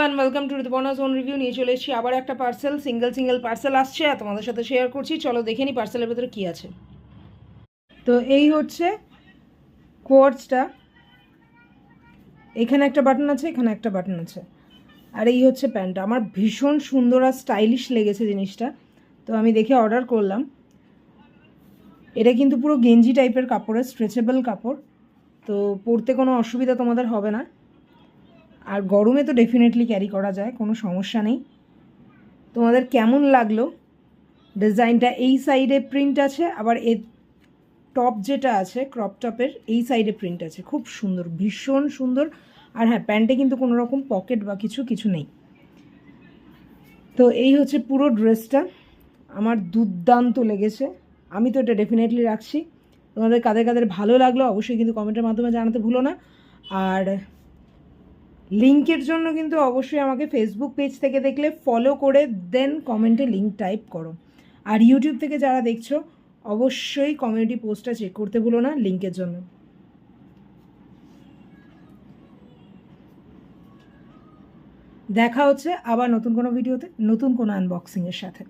And welcome to Rituparna's own review. নিয়ে চলে এসেছি আবার একটা পার্সেল, সিঙ্গেল পার্সেল আসছে আর তোমাদের সাথে শেয়ার করছি। চলো দেখে নিই পার্সেলের ভেতরে কী আছে। তো এই হচ্ছে কোয়ার্টসটা, এখানে একটা বাটন আছে, এখানে একটা বাটন আছে, আর এই হচ্ছে প্যান্টটা। আমার ভীষণ সুন্দর আর স্টাইলিশ লেগেছে জিনিসটা, তো আমি দেখে অর্ডার করলাম। এটা কিন্তু পুরো গেঞ্জি টাইপের কাপড়ের, স্ট্রেচেবল কাপড়, তো পরতে কোনো অসুবিধা তোমাদের হবে না। আর গরমে তো ডেফিনেটলি ক্যারি করা যায়, কোনো সমস্যা নেই। তোমাদের কেমন লাগলো ডিজাইনটা? এই সাইডে প্রিন্ট আছে, আবার এর টপ যেটা আছে ক্রপ টপের এই সাইডে প্রিন্ট আছে, খুব সুন্দর, ভীষণ সুন্দর। আর হ্যাঁ, প্যান্টে কিন্তু কোনো রকম পকেট বা কিছু নেই। তো এই হচ্ছে পুরো ড্রেসটা, আমার দুর্দান্ত লেগেছে। আমি তো এটা ডেফিনেটলি রাখছি। তোমাদের কাদের কাদের ভালো লাগলো অবশ্যই কিন্তু কমেন্টের মাধ্যমে জানাতে ভুলো না। আর লিঙ্কের জন্য কিন্তু অবশ্যই আমাকে ফেসবুক পেজ থেকে দেখলে ফলো করে দেন কমেন্টে লিঙ্ক টাইপ করো। আর ইউটিউব থেকে যারা দেখছো অবশ্যই কমিউনিটি পোস্টটা চেক করতে ভুলো না লিঙ্কের জন্য। দেখা হচ্ছে আবার নতুন কোনো ভিডিওতে, নতুন কোনো আনবক্সিংয়ের সাথে।